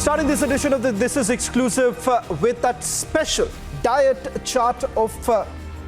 Starting this edition of the This Is Exclusive with that special diet chart of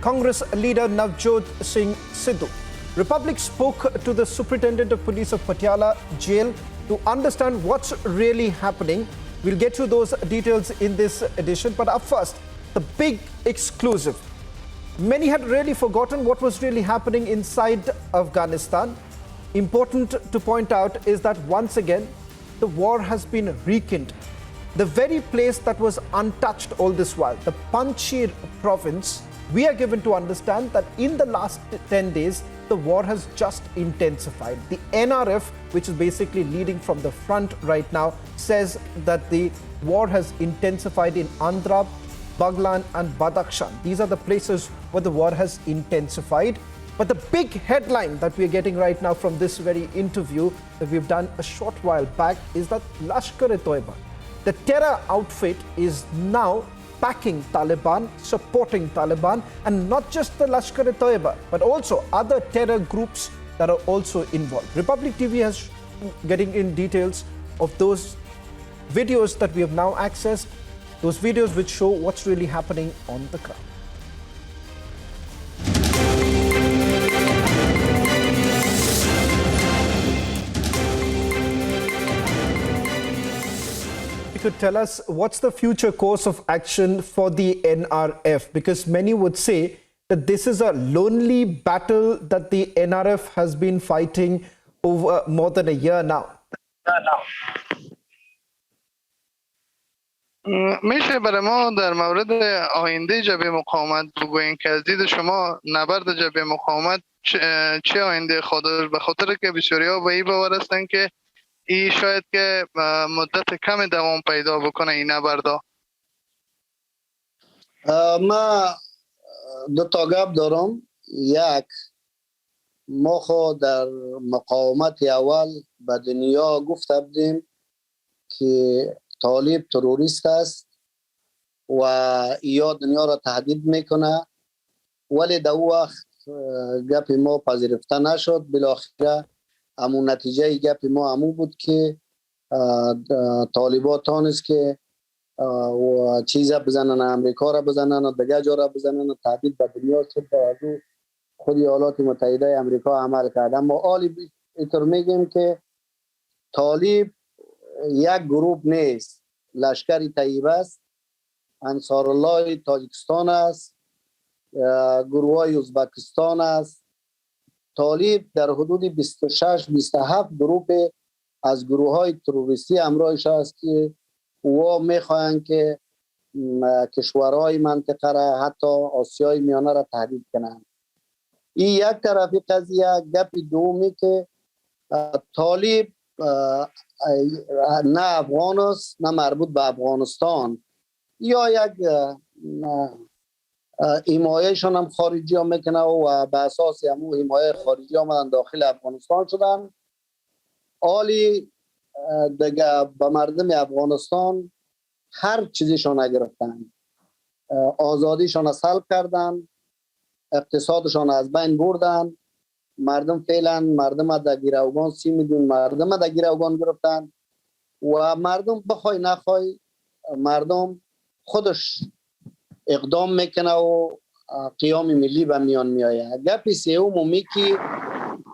Congress leader Navjot Singh Sidhu. Republic spoke to the Superintendent of Police of Patiala Jail to understand what's really happening. We'll get to those details in this edition. But up first, the big exclusive. Many had really forgotten what was really happening inside Afghanistan. Important to point out is that once again, the war has been rekindled. The very place that was untouched all this while, the Panjshir province, we are given to understand that in the last 10 days, the war has just intensified. The NRF, which is basically leading from the front right now, says that the war has intensified in Andhra, Baglan and Badakhshan. These are the places where the war has intensified. But the big headline that we're getting right now from this very interview that we've done a short while back is that Lashkar-e-Toiba, the terror outfit, is now backing Taliban, supporting Taliban, and not just the Lashkar-e-Toiba, but also other terror groups that are also involved. Republic TV has getting in details of those videos that we have now accessed, those videos which show what's really happening on the ground. Could tell us what's the future course of action for the NRF, because many would say that this is a lonely battle that the NRF has been fighting over more than a year now. میشه برای ما در مورد آینده جبهه مقاومت بگوییم که از دید شما نبرد جبهه مقاومت چه آینده خود به خاطر که بسیاری‌ها به این باور هستند که این شاید که مدت کم دوام پیدا بکنه این نبردا. ما دو تا گپ دارم. یک، ما خود در مقاومت اول به دنیا گفته بودیم که طالب تروریست است و یا دنیا را تهدید میکنه، ولی در وقت گپ ما پذیرفته نشد. بالاخره همون نتیجه گپ ما همون بود که طالبان تانست که چیز بزنن، امریکا را بزنن و دیگه جا را بزنن و تهدید به دنیا شد و خود ایالات متحده امریکا عمل کرد. اما حالی اینطور میگیم که طالب یک گروه نیست، لشکر طیبه است، انصار الله تاجیکستان است، گروه های ازبکستان است. طالب در حدود 26-27 گروه از گروه های تروریستی همراهش است که او میخواهند که کشورهای منطقه را، حتی آسیای میانه را تهدید کنند. این یک طرفی قضیه. گپ دومی که طالب نه افغان است نه مربوط به افغانستان، یا یک حمایهشان هم خارجی ها میکنه و به اساس همون حمایه خارجی آمدن داخل افغانستان شدن. حالی دیگه به مردم افغانستان هر چیزشان نگرفتن، آزادیشان سلب کردن، اقتصادشان از بین بردن. مردم فعلا مردم در گیروگان 30 میلیون مردم در گیروگان گرفتن و مردم بخوای نخوای مردم خودش اقدام میکنه و قیام ملی به میان میآید. گپ سوم که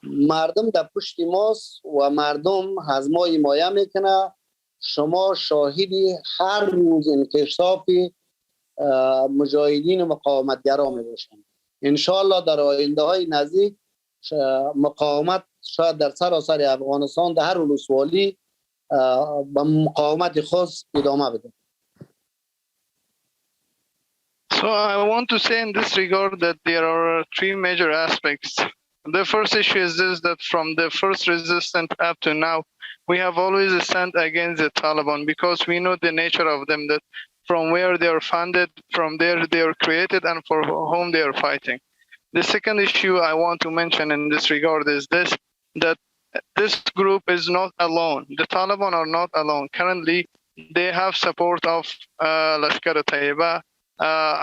مردم در پشت ماست و مردم از ما حمایه میکنه. شما شاهدی هر روز انکشاف مجاهدین مقاومتگرا میباشند. انشالله در آینده های نزدیک مقاومت شاید در سراسر افغانستان در هر ولسوالی به مقاومت خود ادامه بده. So I want to say in this regard that there are three major aspects. The first issue is this, that from the first resistance up to now, we have always stand against the Taliban because we know the nature of them, that from where they are funded, from there they are created, and for whom they are fighting. The second issue I want to mention in this regard is this, that this group is not alone. The Taliban are not alone. Currently, they have support of Lashkar-e-Toiba,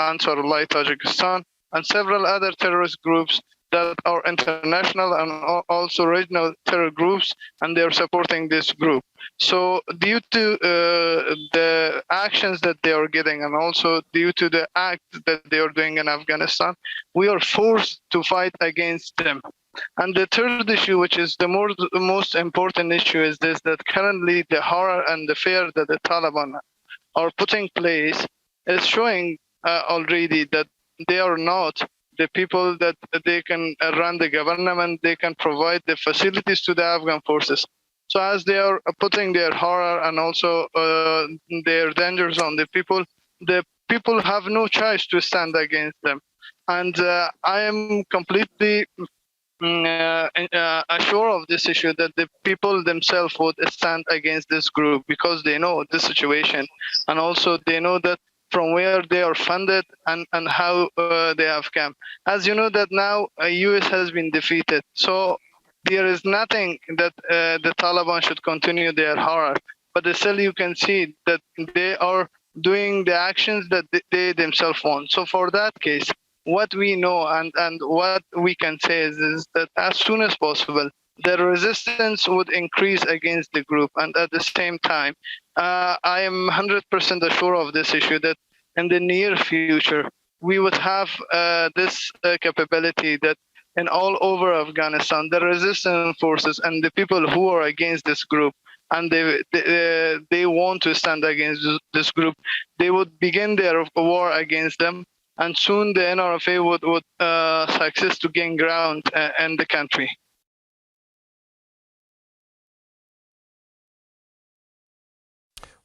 Ansar Allah Tajikistan, and several other terrorist groups that are international and also regional terror groups, and they're supporting this group. So due to the actions that they are getting, and also due to the acts that they are doing in Afghanistan, we are forced to fight against them. And the third issue, which is the most important issue, is this: that currently the horror and the fear that the Taliban are putting place is showing already that they are not the people that they can run the government, they can provide the facilities to the Afghan forces. So as they are putting their horror and also their dangers on the people have no choice to stand against them. And I am completely assured of this issue that the people themselves would stand against this group, because they know the situation, and also they know that from where they are funded and how they have come. As you know that now US has been defeated, so there is nothing that the Taliban should continue their horror, but still you can see that they are doing the actions that they themselves want. So for that case, what we know and what we can say is that as soon as possible, the resistance would increase against the group. And at the same time, I am 100% assured of this issue, that in the near future, we would have this capability that in all over Afghanistan, the resistance forces and the people who are against this group, and they want to stand against this group, they would begin their war against them. And soon the NRFA would success to gain ground in the country.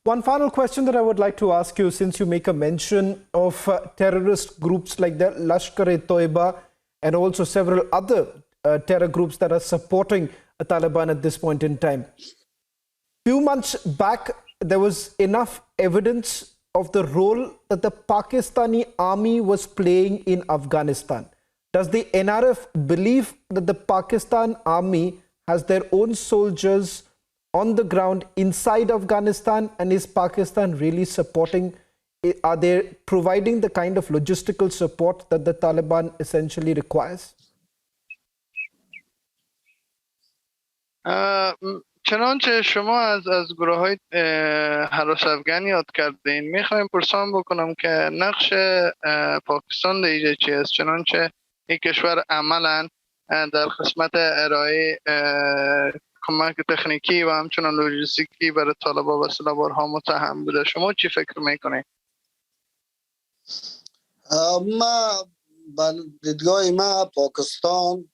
One final question that I would like to ask you, since you make a mention of terrorist groups like the Lashkar-e-Toiba and also several other terror groups that are supporting Taliban at this point in time. Few months back, there was enough evidence of the role that the Pakistani army was playing in Afghanistan. Does the NRF believe that the Pakistan army has their own soldiers on the ground inside Afghanistan, and is Pakistan really supporting? Are they providing the kind of logistical support that the Taliban essentially requires? چنانچه شما از گروه‌های هراس افغان یاد کردین، میخوایم پرسان بکنم که نقش پاکستان در اینجا چی است؟ چنانچه این کشور عملاً در قسمت ارائه کمک تکنیکی و همچنان لوجستیکی برای طالبان و سلاح‌برها متهم بوده. شما چی فکر میکنید؟ ما دیدگاه ما پاکستان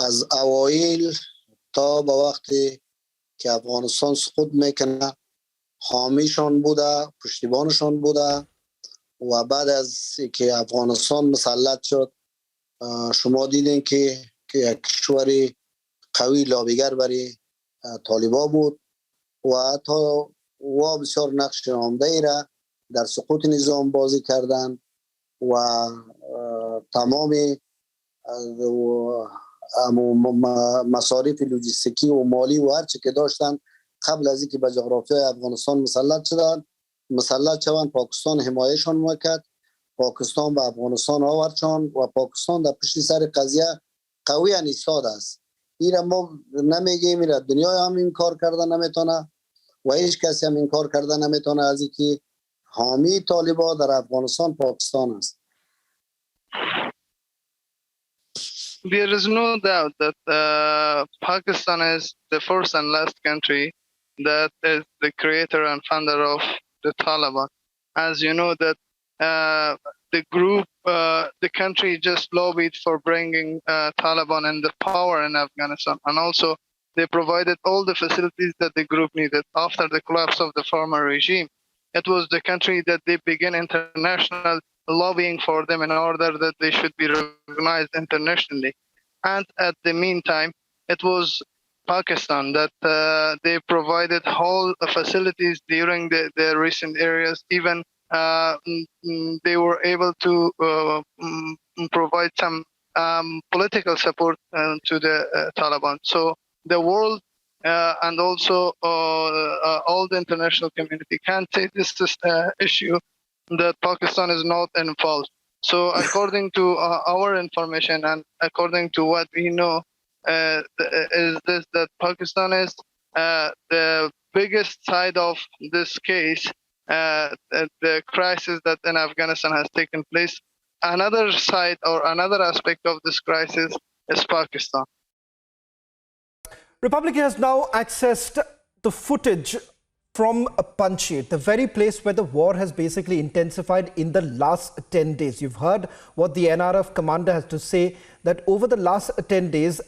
از اوایل تا به وقتی که افغانستان سقوط میکنه حامیشان بوده، پشتیبانشان بوده، و بعد از که افغانستان مسلط شد شما دیدین که یک کشوری قوی لابیگر برای طالبان بود و تا و بسیار نقش عمده را در سقوط نظام بازی کردن و تمام مصارف لوجستیکی و مالی و هر چی که داشتن قبل از اینکه به جغرافیای افغانستان مسلط شدن پاکستان حمایهشان میکرد. پاکستان به افغانستان آوردشان و پاکستان در پشت سر قضیه قوی ایستاده است. این ما نمیگیم این دنیا هم این کار کردن نمیتونه و هیچ کسی هم این کار کردن نمیتونه از اینکه حامی طالبان در افغانستان پاکستان است. There is no doubt that Pakistan is the first and last country that is the creator and founder of the Taliban. As you know that the group, the country just lobbied for bringing Taliban in the power in Afghanistan, and also they provided all the facilities that the group needed after the collapse of the former regime. It was the country that they began international lobbying for them in order that they should be recognized internationally. And at the meantime, it was Pakistan that they provided whole facilities during the recent areas. Even they were able to provide some political support to the Taliban. So the world and also all the international community can't say this is issue that Pakistan is not involved. So according to our information and according to what we know, is this that Pakistan is the biggest side of this case, the crisis that in Afghanistan has taken place. Another side or another aspect of this crisis is Pakistan. Republic has now accessed the footage from Panjshir, the very place where the war has basically intensified in the last 10 days. You've heard what the NRF commander has to say, that over the last 10 days,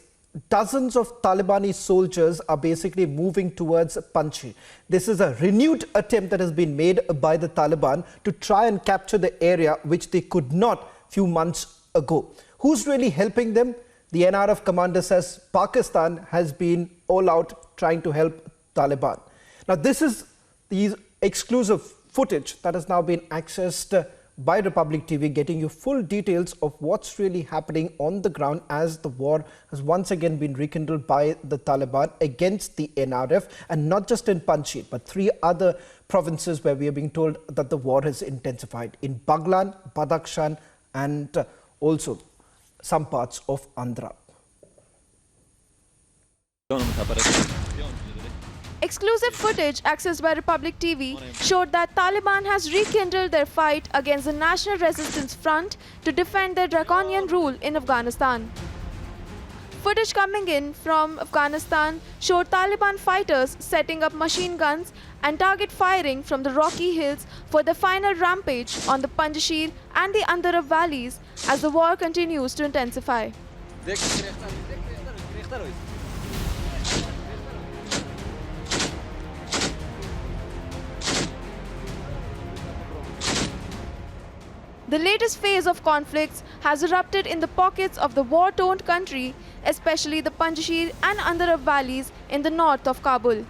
dozens of Talibani soldiers are basically moving towards Panjshir. This is a renewed attempt that has been made by the Taliban to try and capture the area which they could not few months ago. Who's really helping them? The NRF commander says Pakistan has been all out trying to help Taliban. Now, this is the exclusive footage that has now been accessed by Republic TV, getting you full details of what's really happening on the ground as the war has once again been rekindled by the Taliban against the NRF, and not just in Panjshir, but 3 other provinces where we are being told that the war has intensified, in Baglan, Badakhshan, and also some parts of Andhra. Exclusive footage accessed by Republic TV showed that Taliban has rekindled their fight against the National Resistance Front to defend their draconian rule in Afghanistan. Footage coming in from Afghanistan showed Taliban fighters setting up machine guns and target firing from the rocky hills for the final rampage on the Panjshir and the Andhra valleys as the war continues to intensify. The latest phase of conflicts has erupted in the pockets of the war-torn country, especially the Panjshir and Andhra valleys in the north of Kabul.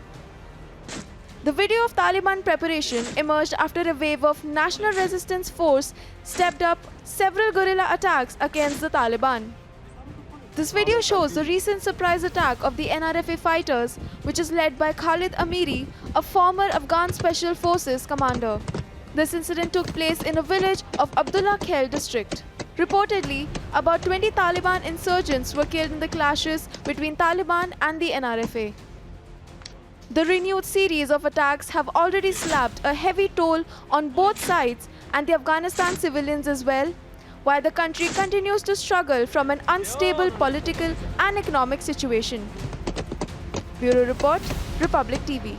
The video of Taliban preparation emerged after a wave of National Resistance Force stepped up several guerrilla attacks against the Taliban. This video shows the recent surprise attack of the NRFA fighters, which is led by Khalid Amiri, a former Afghan Special Forces commander. This incident took place in a village of Abdullah Khel district. Reportedly, about 20 Taliban insurgents were killed in the clashes between Taliban and the NRFA. The renewed series of attacks have already slapped a heavy toll on both sides and the Afghanistan civilians as well, while the country continues to struggle from an unstable political and economic situation. Bureau Report, Republic TV.